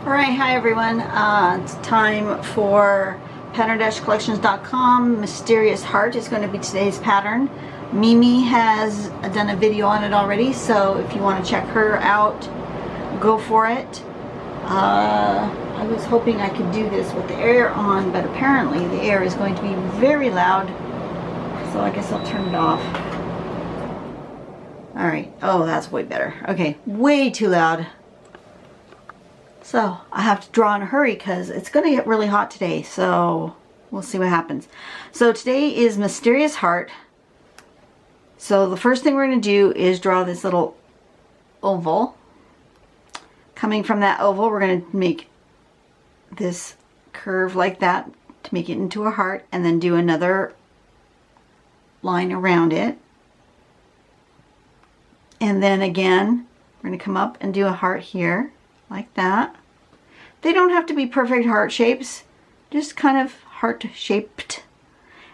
Alright, hi everyone. It's time for pattern-collections.com. Mysterious Heart is going to be today's pattern. Mimi has done a video on it already, so if you want to check her out, go for it. I was hoping I could do this with the air on, but apparently the air is going to be very loud, so I guess I'll turn it off. Alright, oh, that's way better. Okay, way too loud. So I have to draw in a hurry because it's going to get really hot today, so we'll see what happens. So today is Mysterious Heart. So the first thing we're going to do is draw this little oval. Coming from that oval, we're going to make this curve like that to make it into a heart, and then do another line around it. And then again, we're going to come up and do a heart here, like that. They don't have to be perfect heart shapes, just kind of heart shaped.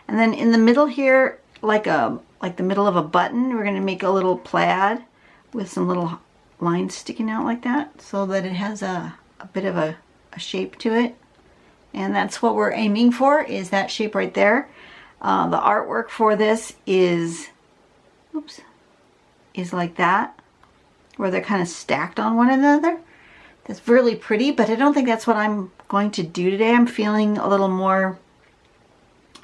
And then in the middle here, like the middle of a button, we're going to make a little plaid with some little lines sticking out like that, so that it has a bit of a shape to it. And that's what we're aiming for, is that shape right there. The artwork for this is, oops, is like that, where they're kind of stacked on one another. That's really pretty, but I don't think that's what I'm going to do today. I'm feeling a little more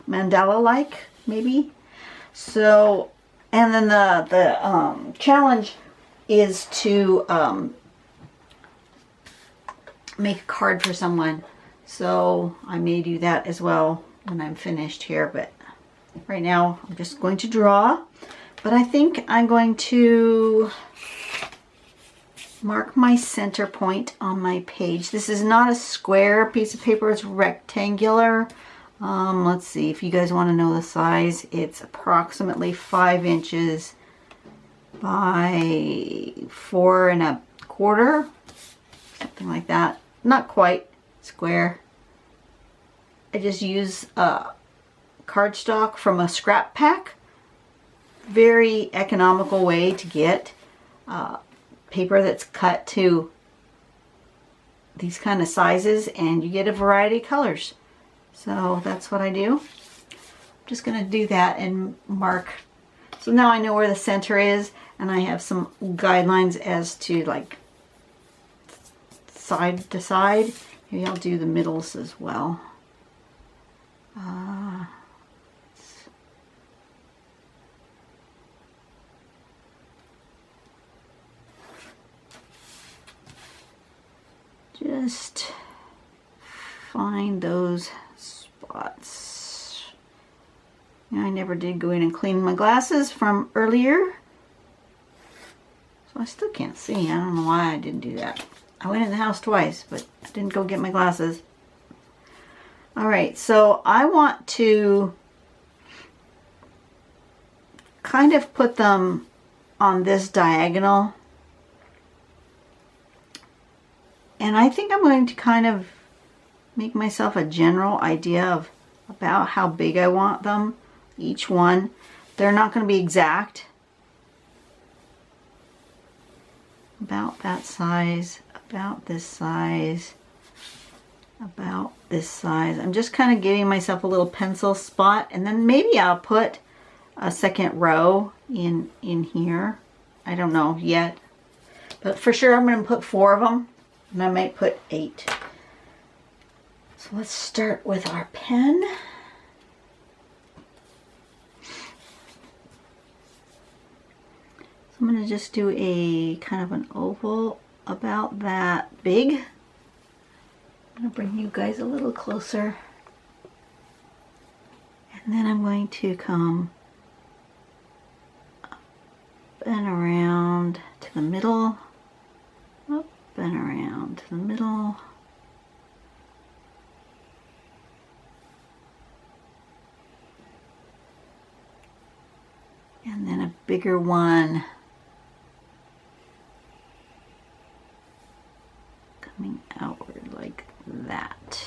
mandala-like, maybe. So, and then the challenge is to make a card for someone. So I may do that as well when I'm finished here, but right now I'm just going to draw. But I think I'm going to mark my center point on my page. This is not a square piece of paper, it's rectangular. Let's see if you guys want to know the size. It's approximately 5 inches by 4 1/4, something like that. Not quite square. I just use cardstock from a scrap pack. Very economical way to get paper that's cut to these kind of sizes, and you get a variety of colors. So that's what I do. I'm just going to do that and mark. So now I know where the center is, and I have some guidelines as to like side to side. Maybe I'll do the middles as well. Just find those spots. I never did go in and clean my glasses from earlier, so I still can't see. I don't know why I didn't do that. I went in the house twice, but I didn't go get my glasses. Alright, so I want to kind of put them on this diagonal. And I think I'm going to kind of make myself a general idea of about how big I want them, each one. They're not going to be exact. About that size, about this size, about this size. I'm just kind of giving myself a little pencil spot, and then maybe I'll put a second row in here. I don't know yet, but for sure I'm going to put 4 of them. And I might put 8. So let's start with our pen. So I'm going to just do a kind of an oval about that big. I'm going to bring you guys a little closer. And then I'm going to come up and around to the middle. Up and around to the middle. And then a bigger one coming outward like that.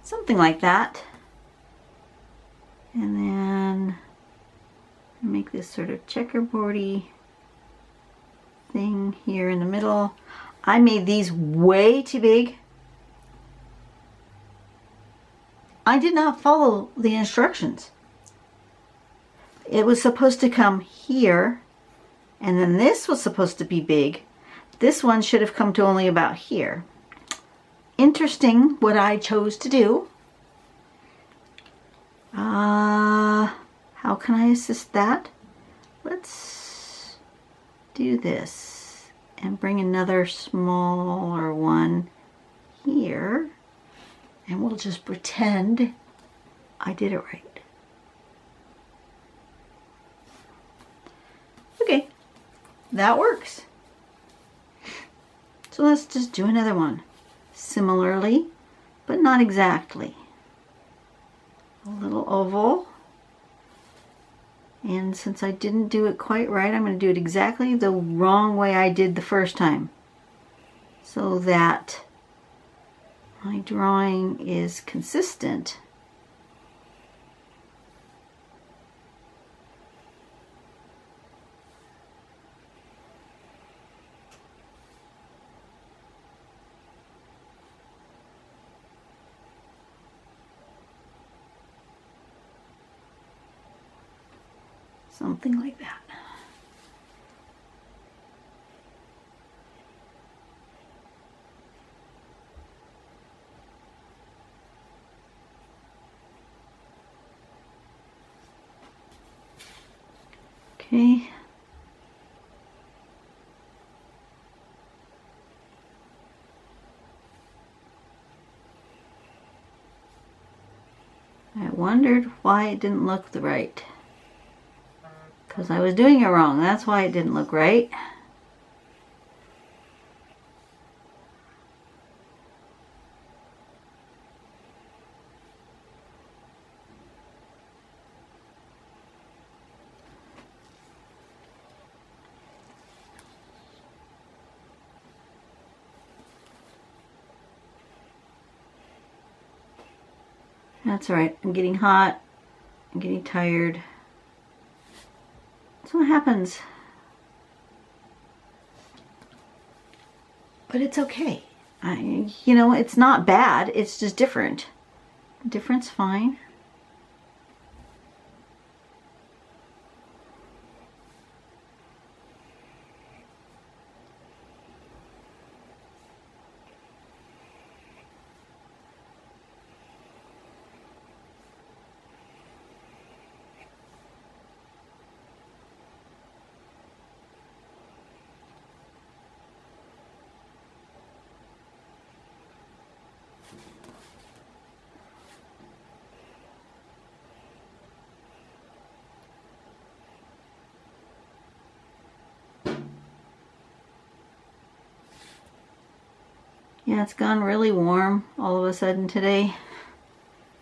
Something like that. And then make this sort of checkerboardy thing here in the middle. I made these way too big. I did not follow the instructions. It was supposed to come here, and then this was supposed to be big. This one should have come to only about here. Interesting what I chose to do. How can I assist that? Let's do this and bring another smaller one here. And we'll just pretend I did it right. Okay, that works. So let's just do another one. Similarly, but not exactly. A little oval. And since I didn't do it quite right, I'm going to do it exactly the wrong way I did the first time, so that my drawing is consistent. Something like that. Okay. I wondered why it didn't look right. Because I was doing it wrong. That's why it didn't look right. That's all right. I'm getting hot. I'm getting tired. That's what happens. But it's okay. You know, it's not bad. It's just different. Different's fine. Yeah, it's gone really warm all of a sudden today.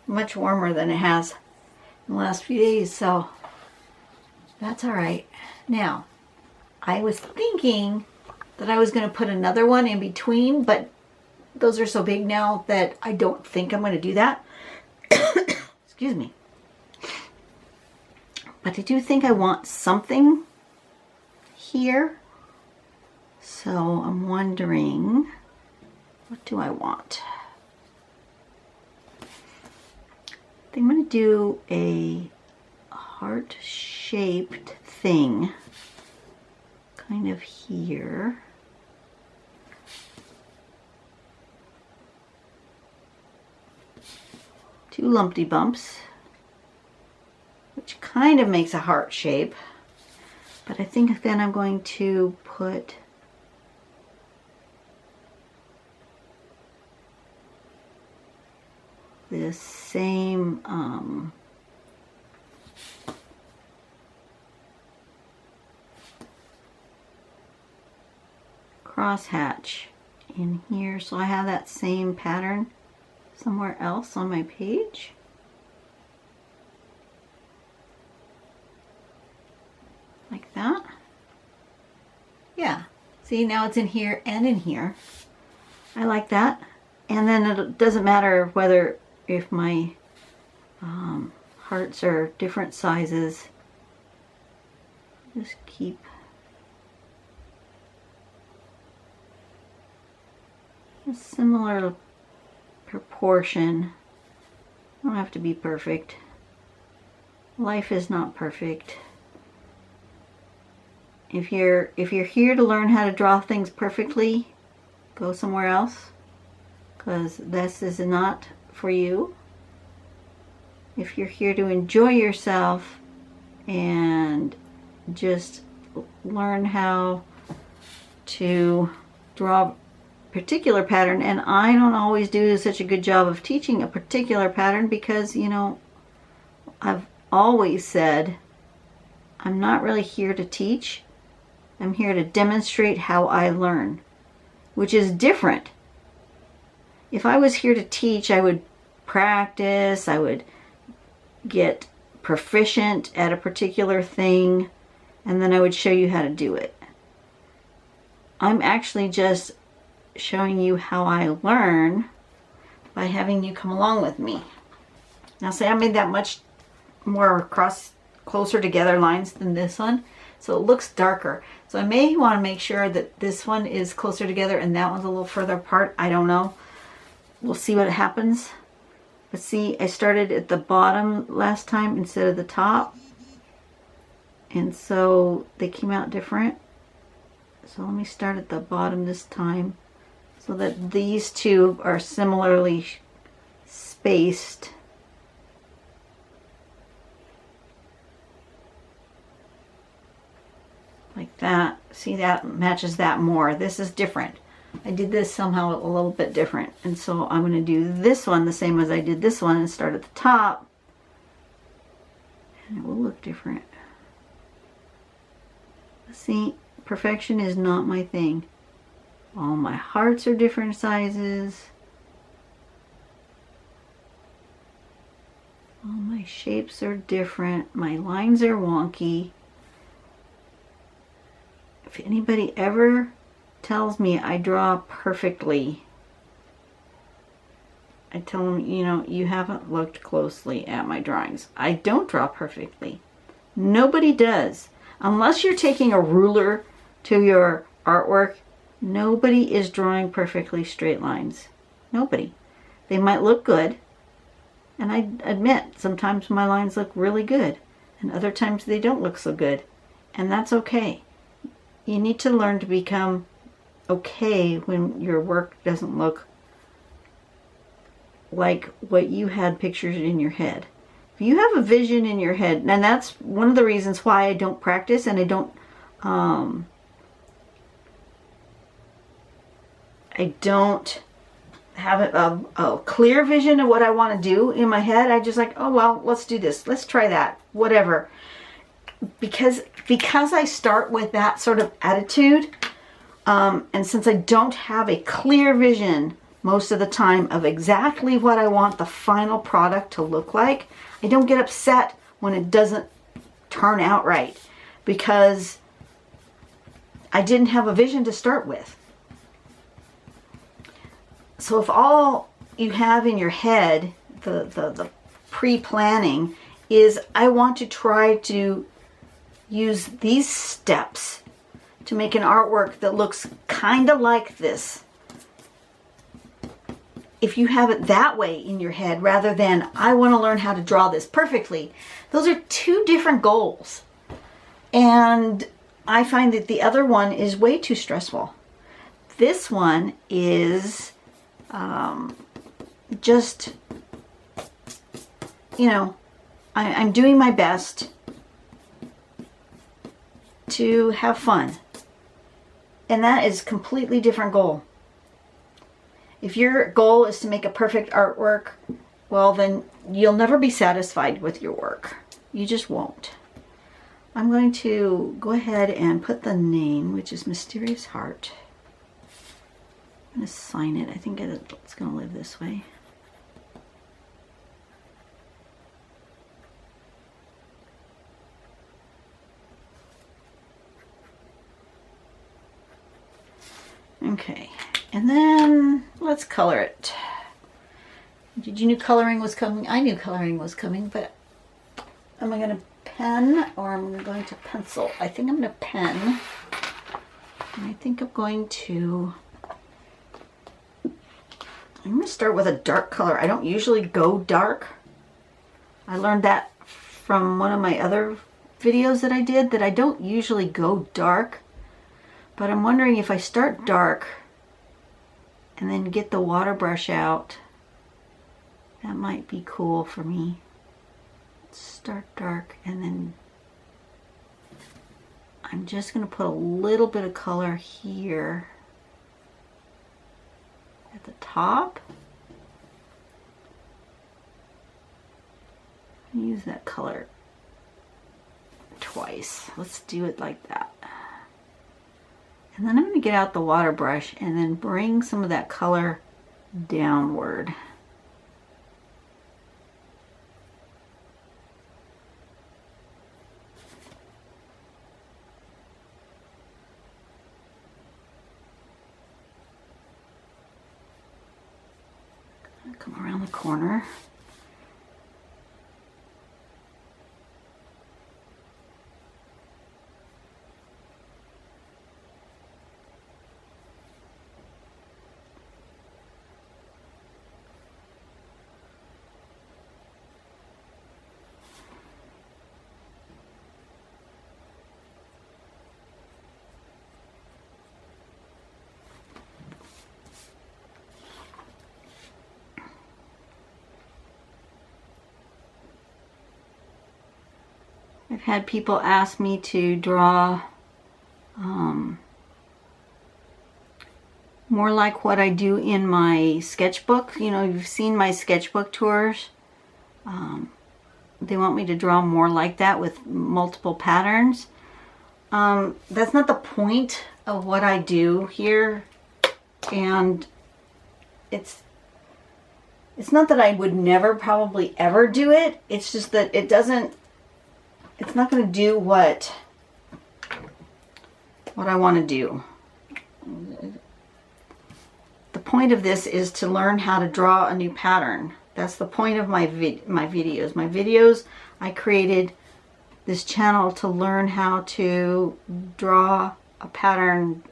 Much warmer than it has in the last few days, so that's all right. Now, I was thinking that I was going to put another one in between, but those are so big now that I don't think I'm going to do that. Excuse me. But I do think I want something here. So I'm wondering, what do I want? I think I'm going to do a heart-shaped thing kind of here. Two lumpy bumps, which kind of makes a heart shape. But I think then I'm going to put this same crosshatch in here, so I have that same pattern somewhere else on my page. Like that. Yeah, see, now it's in here and in here. I like that. And then it doesn't matter whether if my hearts are different sizes. Just keep a similar proportion. Don't have to be perfect. Life is not perfect. If you're here to learn how to draw things perfectly, go somewhere else, because this is not for you. If you're here to enjoy yourself and just learn how to draw a particular pattern, and I don't always do such a good job of teaching a particular pattern because, you know, I've always said I'm not really here to teach. I'm here to demonstrate how I learn, which is different. If I was here to teach, I would practice, I would get proficient at a particular thing, and then I would show you how to do it. I'm actually just showing you how I learn by having you come along with me. Now, say I made that much more closer together lines than this one, so it looks darker. So I may want to make sure that this one is closer together and that one's a little further apart. I don't know. We'll see what happens. But see, I started at the bottom last time instead of the top. And so they came out different. So let me start at the bottom this time so that these two are similarly spaced. Like that. See, that matches that more. This is different. I did this somehow a little bit different. And so I'm going to do this one the same as I did this one and start at the top. And it will look different. See, perfection is not my thing. All my hearts are different sizes. All my shapes are different. My lines are wonky. If anybody ever tells me I draw perfectly, I tell them, you know, you haven't looked closely at my drawings. I don't draw perfectly. Nobody does. Unless you're taking a ruler to your artwork, nobody is drawing perfectly straight lines. Nobody. They might look good, and I admit sometimes my lines look really good, and other times they don't look so good, and that's okay. You need to learn to become okay when your work doesn't look like what you had pictured in your head. If you have a vision in your head, and that's one of the reasons why I don't practice and I don't have a clear vision of what I want to do in my head. I just like, oh well, let's do this. Let's try that. Whatever. Because I start with that sort of attitude, and since I don't have a clear vision most of the time of exactly what I want the final product to look like, I don't get upset when it doesn't turn out right, because I didn't have a vision to start with. So if all you have in your head, the pre-planning, is I want to try to use these steps to make an artwork that looks kind of like this. If you have it that way in your head rather than I want to learn how to draw this perfectly, those are two different goals. And I find that the other one is way too stressful. This one is just, you know, I'm doing my best to have fun. And that is a completely different goal. If your goal is to make a perfect artwork, well then you'll never be satisfied with your work. You just won't. I'm going to go ahead and put the name, which is Mysterious Heart. I'm going to sign it. I think it's going to live this way. Okay, and then let's color it. Did you know coloring was coming? I knew coloring was coming, but am I going to pen or am I going to pencil? I think I'm going to pen. And I think I'm going to I'm going to start with a dark color. I don't usually go dark. I learned that from one of my other videos that I did, that I don't usually go dark. But I'm wondering if I start dark and then get the water brush out, that might be cool for me. Start dark, and then I'm just going to put a little bit of color here at the top. Use that color twice. Let's do it like that. And then I'm going to get out the water brush and then bring some of that color downward. Come around the corner. I've had people ask me to draw more like what I do in my sketchbook. You know, you've seen my sketchbook tours. They want me to draw more like that with multiple patterns. That's not the point of what I do here. And it's not that I would never probably ever do it. It's just that it's not going to do what I want to do. The point of this is to learn how to draw a new pattern. That's the point of my videos. My videos, I created this channel to learn how to draw a pattern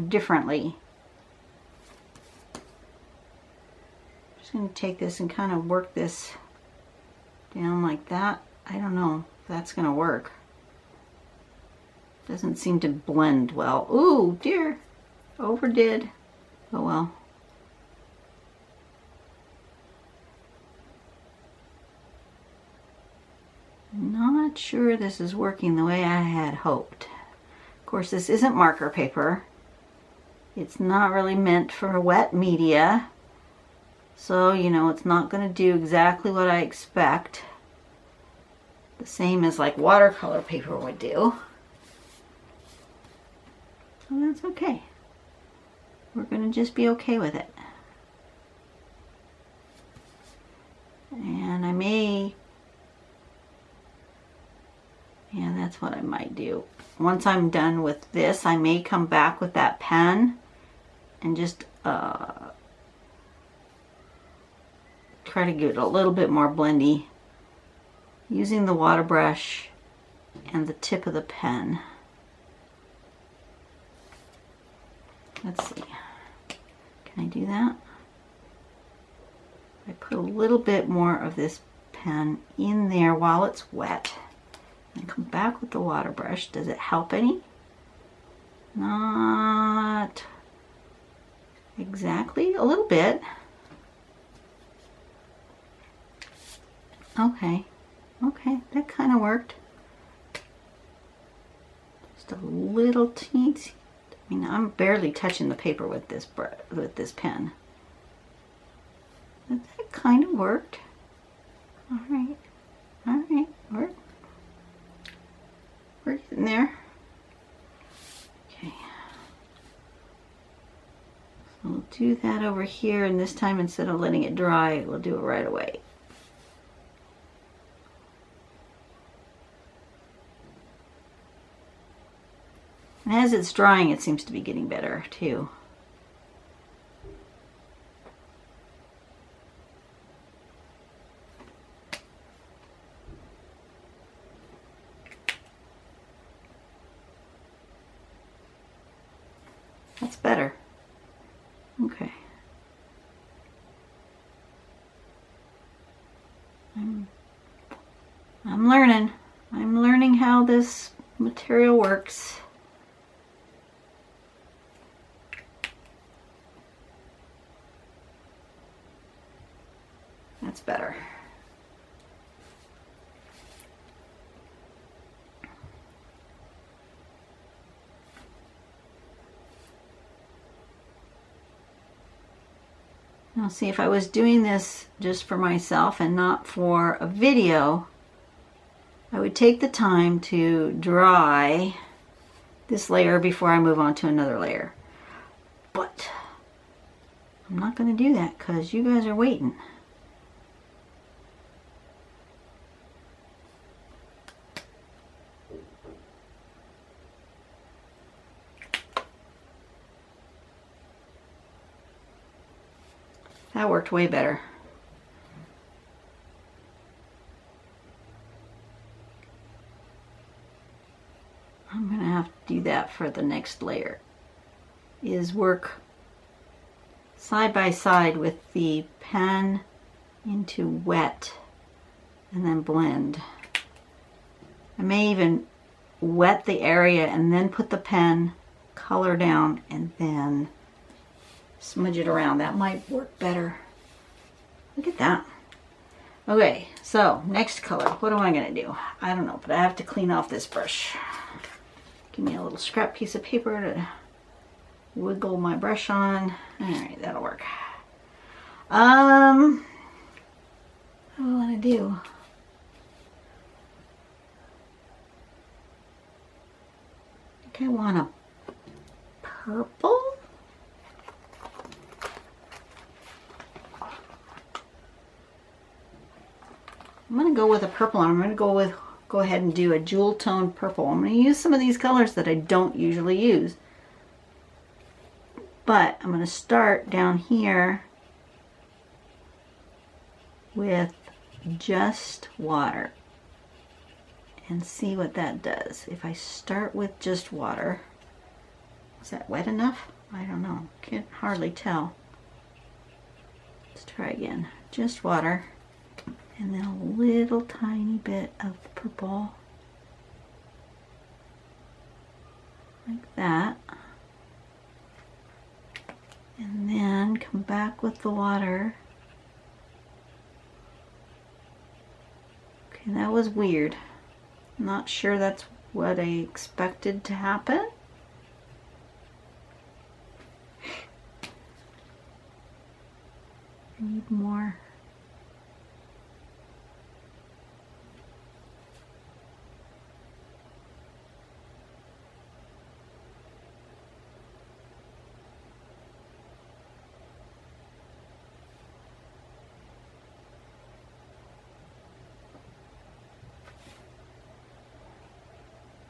differently. I'm just going to take this and kind of work this down like that. I don't know if that's going to work. Doesn't seem to blend well. Ooh, dear. Overdid. Oh well. Not sure this is working the way I had hoped. Of course, this isn't marker paper. It's not really meant for wet media. So, you know, it's not going to do exactly what I expect. The same as like watercolor paper would do. So that's okay. We're going to just be okay with it. And I may... yeah, that's what I might do. Once I'm done with this, I may come back with that pen and just try to get it a little bit more blendy using the water brush and the tip of the pen. Let's see. Can I do that? I put a little bit more of this pen in there while it's wet. And come back with the water brush. Does it help any? Not exactly. A little bit. Okay. Okay, that kind of worked. Just a little teensy. I mean, I'm barely touching the paper with this pen. But that kind of worked. All right. All right. We're getting there. Okay. So we'll do that over here, and this time instead of letting it dry, we'll do it right away. And as it's drying, it seems to be getting better too. That's better. Okay. I'm learning. I'm learning how this material works. That's better. Now see, if I was doing this just for myself and not for a video, I would take the time to dry this layer before I move on to another layer. But I'm not going to do that because you guys are waiting. That worked way better. I'm going to have to do that for the next layer, is work side by side with the pen into wet and then blend. I may even wet the area and then put the pen color down and then smudge it around. That might work better. Look at that. Okay, so next color. What am I going to do? I don't know, but I have to clean off this brush. Give me a little scrap piece of paper to wiggle my brush on. Alright, that'll work. What do I want to do? I think I want a purple. I'm going to go with a purple, and I'm going to go ahead and do a jewel tone purple. I'm going to use some of these colors that I don't usually use. But I'm going to start down here with just water and see what that does. If I start with just water, is that wet enough? I don't know. Can't hardly tell. Let's try again. Just water. And then a little tiny bit of purple, like that. And then come back with the water. Okay, that was weird. I'm not sure that's what I expected to happen. I need more.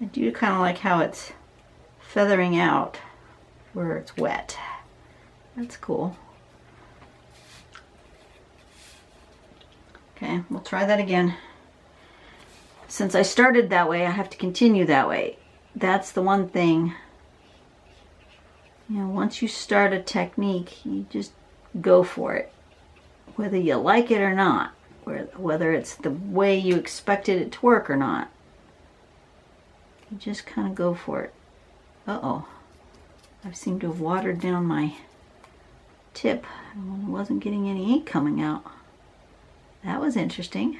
I do kind of like how it's feathering out where it's wet. That's cool. Okay, we'll try that again. Since I started that way, I have to continue that way. That's the one thing. You know, once you start a technique, you just go for it. Whether you like it or not. Whether it's the way you expected it to work or not. You just kind of go for it. Uh-oh. I seem to have watered down my tip. I wasn't getting any ink coming out. That was interesting.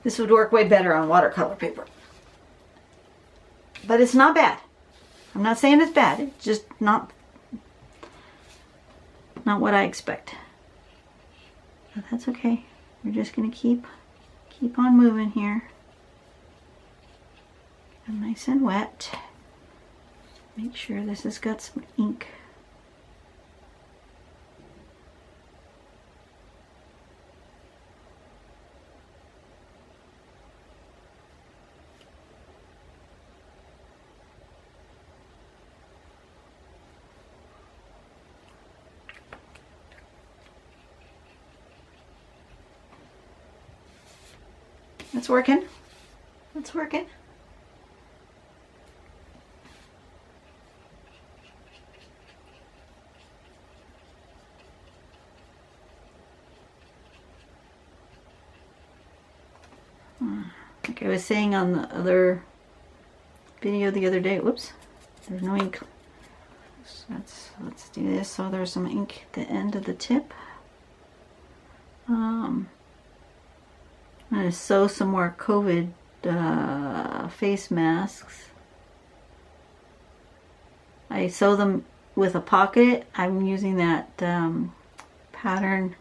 This would work way better on watercolor paper. But it's not bad. I'm not saying it's bad. It's just not what I expect. But that's okay. We're just going to keep on moving here. And nice and wet. Make sure this has got some ink. It's working. It's working. Like I was saying on the other video the other day, whoops, there's no ink. So let's do this. So there's some ink at the end of the tip. I'm going to sew some more COVID face masks. I sew them with a pocket. I'm using that pattern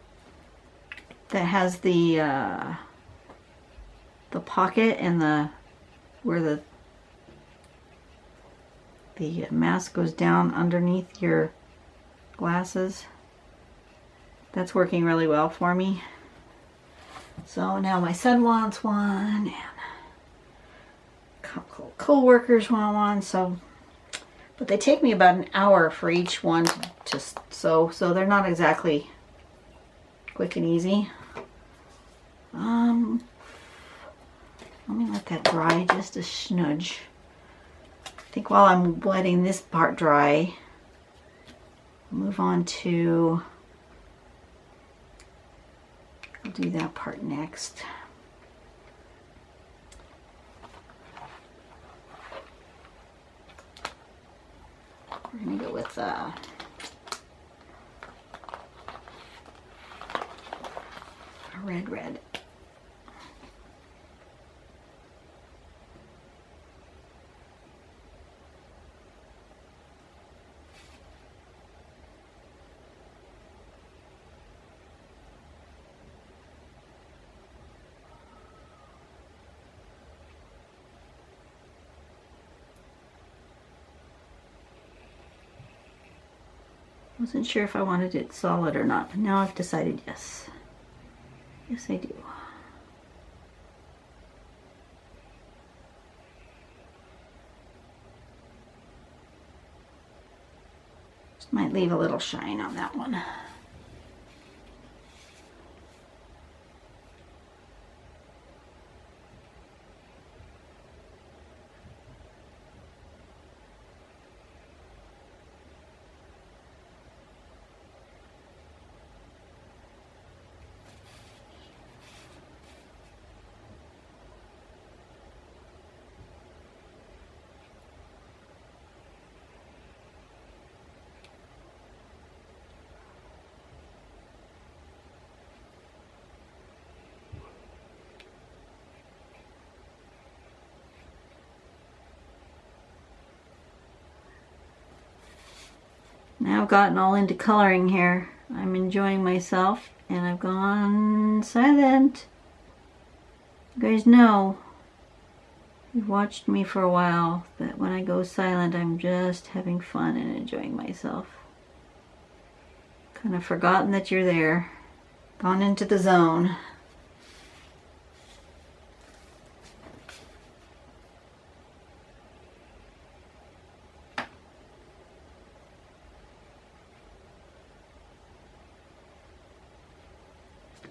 that has the pocket and where the mask goes down underneath your glasses. That's working really well for me. So now my son wants one, and a couple co-workers want one. So, but they take me about an hour for each one to sew, so they're not exactly quick and easy. Let me let that dry just a smidge. I think while I'm letting this part dry, I'll move on to, I'll do that part next. We're going to go with a red. Wasn't sure if I wanted it solid or not, but now I've decided yes. Yes, I do. Just might leave a little shine on that one. Now I've gotten all into coloring here. I'm enjoying myself, and I've gone silent. You guys know, you've watched me for a while, that when I go silent, I'm just having fun and enjoying myself. Kind of forgotten that you're there. Gone into the zone.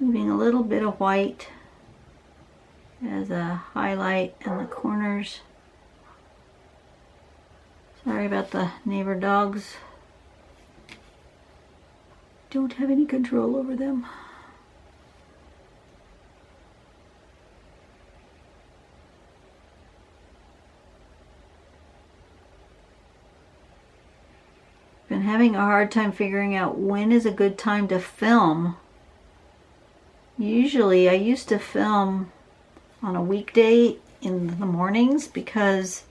Leaving a little bit of white as a highlight in the corners. Sorry about the neighbor dogs. Don't have any control over them. Been having a hard time figuring out when is a good time to film. Usually I used to film on a weekday in the mornings because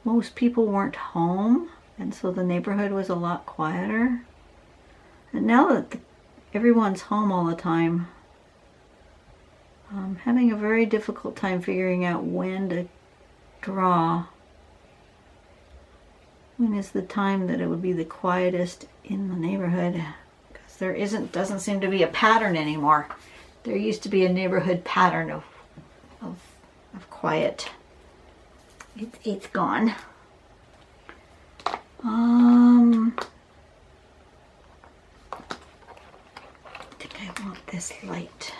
most people weren't home, and so the neighborhood was a lot quieter. And now that everyone's home all the time, I'm having a very difficult time figuring out when to draw. When is the time that it would be the quietest in the neighborhood? Because there doesn't seem to be a pattern anymore. There used to be a neighborhood pattern of quiet. It's gone. I think I want this light.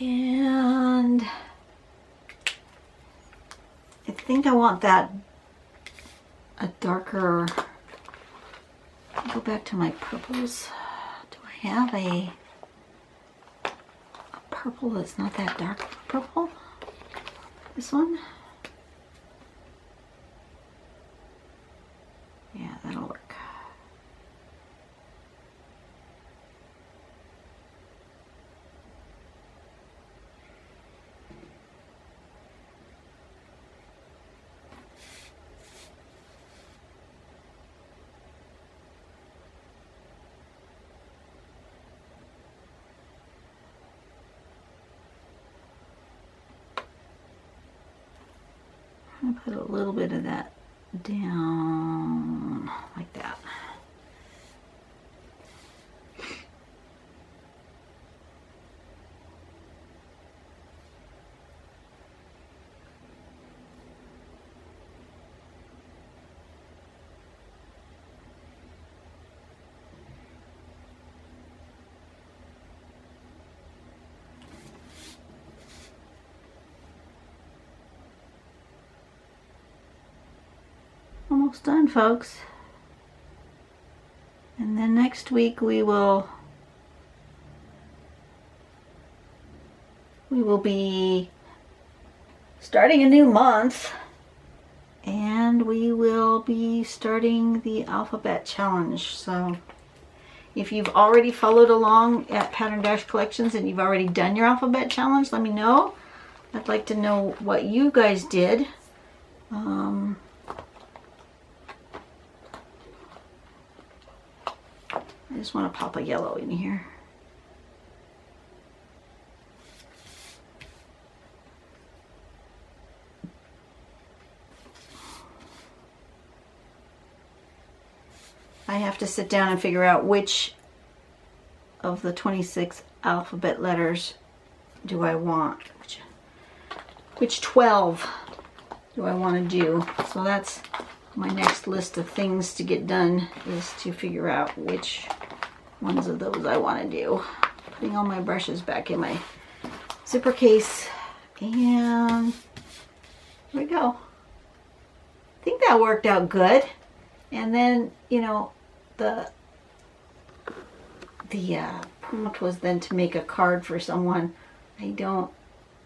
And I think I want that a darker, go back to my purples. Do I have a purple that's not that dark purple? This one? Yeah, that'll work. I'm gonna put a little bit of that down like that. Almost done, folks. And then next week we will be starting a new month, and we will be starting the alphabet challenge. So if you've already followed along at Pattern Dash Collections and you've already done your alphabet challenge, let me know. I'd like to know what you guys did. I just want to pop a yellow in here. I have to sit down and figure out which of the 26 alphabet letters do I want. Which 12 do I want to do? So that's my next list of things to get done, is to figure out which ones of those I want to do. Putting all my brushes back in my zipper case, and there we go. I think that worked out good. And then, you know, the prompt was then to make a card for someone. I'm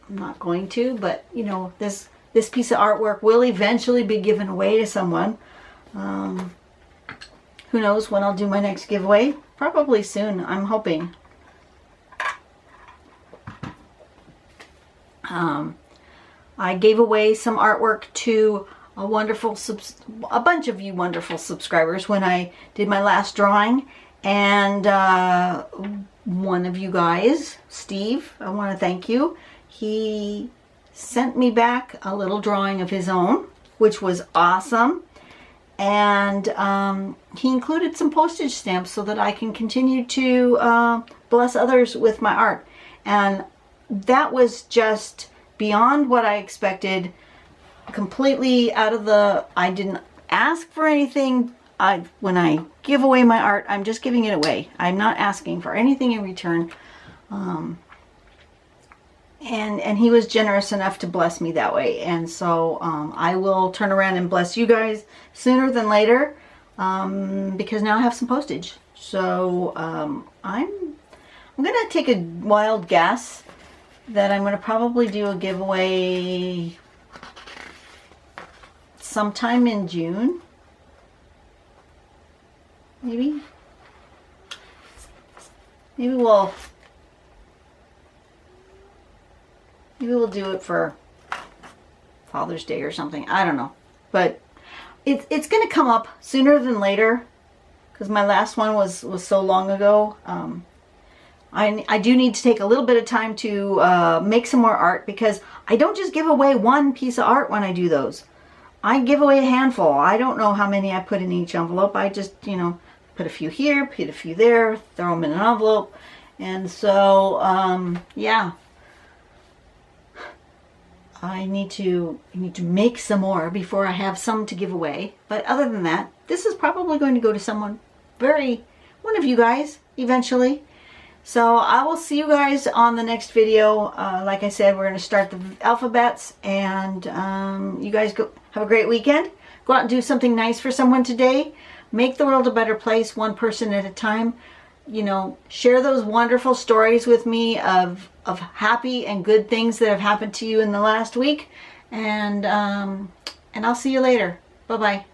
not going to, but you know, this piece of artwork will eventually be given away to someone. Who knows when I'll do my next giveaway? Probably soon, I'm hoping. I gave away some artwork to a bunch of you wonderful subscribers when I did my last drawing, and one of you guys, Steve, I want to thank you. He sent me back a little drawing of his own, which was awesome, and he included some postage stamps so that I can continue to bless others with my art. And that was just beyond what I expected. Completely out of I didn't ask for anything. When I give away my art, I'm just giving it away. I'm not asking for anything in return. And he was generous enough to bless me that way. And so I will turn around and bless you guys sooner than later, because now I have some postage. So I'm gonna take a wild guess that I'm gonna probably do a giveaway sometime in June, maybe we'll do it for Father's Day or something. I don't know, but it's gonna come up sooner than later, because my last one was so long ago. I do need to take a little bit of time to make some more art, because I don't just give away one piece of art when I do those. I give away a handful. I don't know how many I put in each envelope. I just, you know, put a few here, put a few there, throw them in an envelope. And so, yeah. I need to make some more before I have some to give away. But other than that, this is probably going to go to one of you guys eventually. So I will see you guys on the next video. Like I said, we're going to start the alphabets, and you guys go have a great weekend. Go out and do something nice for someone today. Make the world a better place, one person at a time. You know, share those wonderful stories with me of happy and good things that have happened to you in the last week. And I'll see you later. Bye-bye.